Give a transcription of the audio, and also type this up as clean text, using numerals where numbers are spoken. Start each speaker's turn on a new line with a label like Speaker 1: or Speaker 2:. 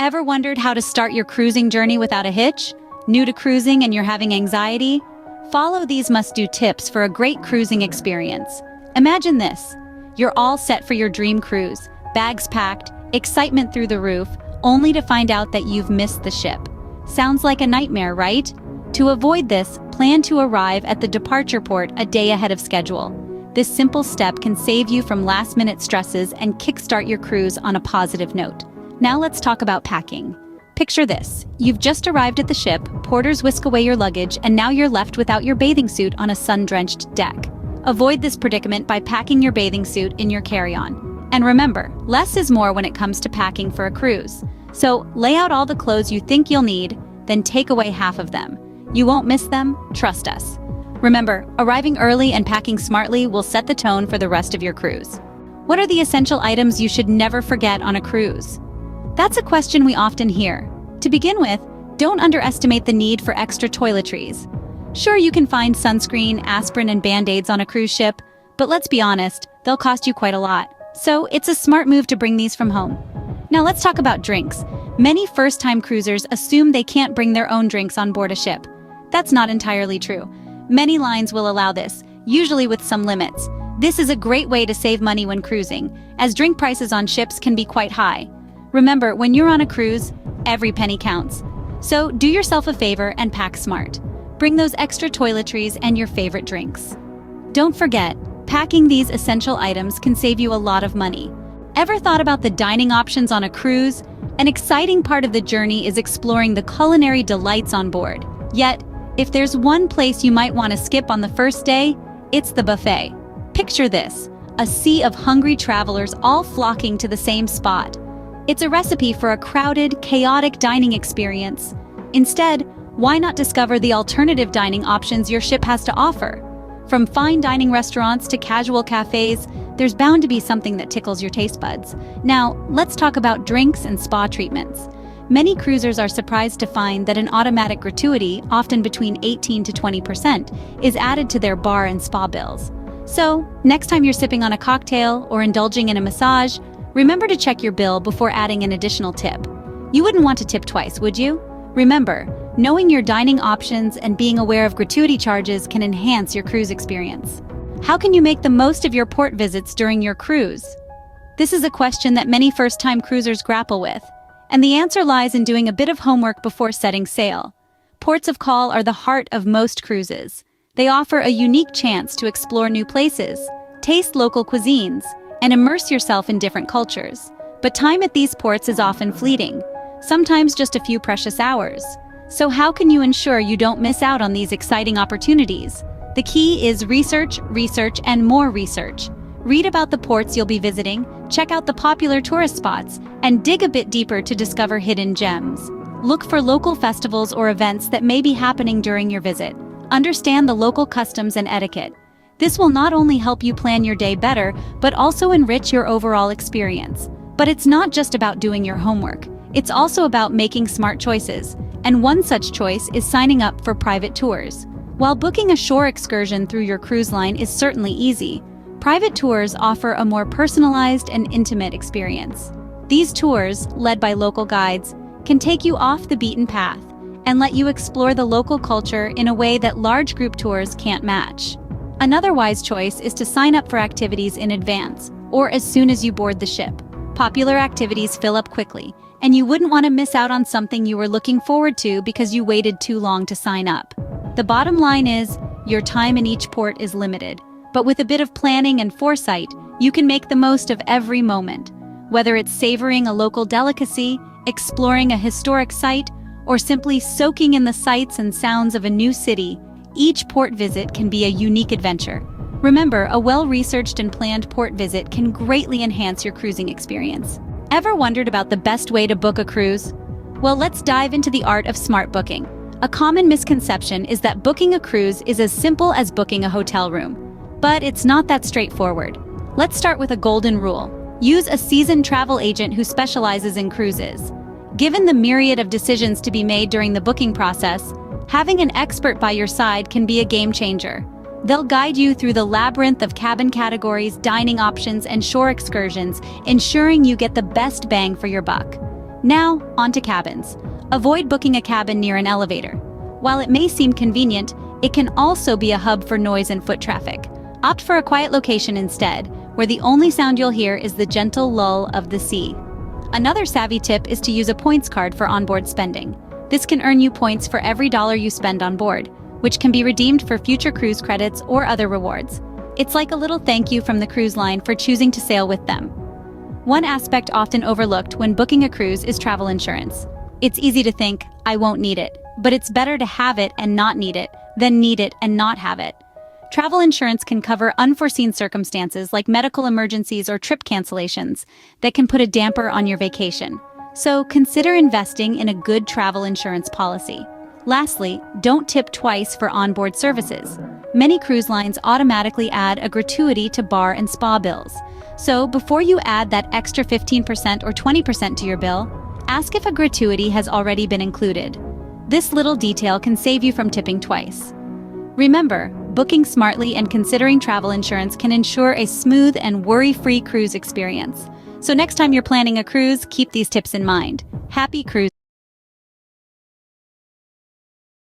Speaker 1: Ever wondered how to start your cruising journey without a hitch? New to cruising and you're having anxiety? Follow these must-do tips for a great cruising experience. Imagine this. You're all set for your dream cruise, bags packed, excitement through the roof, only to find out that you've missed the ship. Sounds like a nightmare, right? To avoid this, plan to arrive at the departure port a day ahead of schedule. This simple step can save you from last-minute stresses and kickstart your cruise on a positive note. Now let's talk about packing. Picture this. You've just arrived at the ship, porters whisk away your luggage, and now you're left without your bathing suit on a sun-drenched deck. Avoid this predicament by packing your bathing suit in your carry-on. And remember, less is more when it comes to packing for a cruise. So lay out all the clothes you think you'll need, then take away half of them. You won't miss them, trust us. Remember, arriving early and packing smartly will set the tone for the rest of your cruise. What are the essential items you should never forget on a cruise? That's a question we often hear. To begin with, don't underestimate the need for extra toiletries. Sure, you can find sunscreen, aspirin, and band-aids on a cruise ship, but let's be honest, they'll cost you quite a lot. So it's a smart move to bring these from home. Now let's talk about drinks. Many first-time cruisers assume they can't bring their own drinks on board a ship. That's not entirely true. Many lines will allow this, usually with some limits. This is a great way to save money when cruising, as drink prices on ships can be quite high. Remember, when you're on a cruise, every penny counts. So do yourself a favor and pack smart. Bring those extra toiletries and your favorite drinks. Don't forget, packing these essential items can save you a lot of money. Ever thought about the dining options on a cruise? An exciting part of the journey is exploring the culinary delights on board. Yet, if there's one place you might want to skip on the first day, it's the buffet. Picture this, a sea of hungry travelers all flocking to the same spot. It's a recipe for a crowded, chaotic dining experience. Instead, why not discover the alternative dining options your ship has to offer? From fine dining restaurants to casual cafes, there's bound to be something that tickles your taste buds. Now, let's talk about drinks and spa treatments. Many cruisers are surprised to find that an automatic gratuity, often between 18 to 20%, is added to their bar and spa bills. So, next time you're sipping on a cocktail or indulging in a massage, remember to check your bill before adding an additional tip. You wouldn't want to tip twice, would you? Remember, knowing your dining options and being aware of gratuity charges can enhance your cruise experience. How can you make the most of your port visits during your cruise? This is a question that many first-time cruisers grapple with, and the answer lies in doing a bit of homework before setting sail. Ports of call are the heart of most cruises. They offer a unique chance to explore new places, taste local cuisines, and immerse yourself in different cultures. But time at these ports is often fleeting, sometimes just a few precious hours. So how can you ensure you don't miss out on these exciting opportunities? The key is research, and more research. Read about the ports you'll be visiting, check out the popular tourist spots, and dig a bit deeper to discover hidden gems. Look for local festivals or events that may be happening during your visit. Understand the local customs and etiquette. This will not only help you plan your day better, but also enrich your overall experience. But it's not just about doing your homework. It's also about making smart choices. And one such choice is signing up for private tours. While booking a shore excursion through your cruise line is certainly easy, private tours offer a more personalized and intimate experience. These tours, led by local guides, can take you off the beaten path and let you explore the local culture in a way that large group tours can't match. Another wise choice is to sign up for activities in advance, or as soon as you board the ship. Popular activities fill up quickly, and you wouldn't want to miss out on something you were looking forward to because you waited too long to sign up. The bottom line is, your time in each port is limited, but with a bit of planning and foresight, you can make the most of every moment. Whether it's savoring a local delicacy, exploring a historic site, or simply soaking in the sights and sounds of a new city, each port visit can be a unique adventure. Remember, a well-researched and planned port visit can greatly enhance your cruising experience. Ever wondered about the best way to book a cruise? Well, let's dive into the art of smart booking. A common misconception is that booking a cruise is as simple as booking a hotel room. But it's not that straightforward. Let's start with a golden rule. Use a seasoned travel agent who specializes in cruises. Given the myriad of decisions to be made during the booking process, having an expert by your side can be a game changer. They'll guide you through the labyrinth of cabin categories, dining options, and shore excursions, ensuring you get the best bang for your buck. Now, onto cabins. Avoid booking a cabin near an elevator. While it may seem convenient, it can also be a hub for noise and foot traffic. Opt for a quiet location instead, where the only sound you'll hear is the gentle lull of the sea. Another savvy tip is to use a points card for onboard spending. This can earn you points for every dollar you spend on board, which can be redeemed for future cruise credits or other rewards. It's like a little thank you from the cruise line for choosing to sail with them. One aspect often overlooked when booking a cruise is travel insurance. It's easy to think, I won't need it, but it's better to have it and not need it than need it and not have it. Travel insurance can cover unforeseen circumstances like medical emergencies or trip cancellations that can put a damper on your vacation. So consider investing in a good travel insurance policy. Lastly, don't tip twice for onboard services. Many cruise lines automatically add a gratuity to bar and spa bills. So before you add that extra 15% or 20% to your bill, ask if a gratuity has already been included. This little detail can save you from tipping twice. Remember, booking smartly and considering travel insurance can ensure a smooth and worry-free cruise experience. So next time you're planning a cruise, keep these tips in mind. Happy cruise!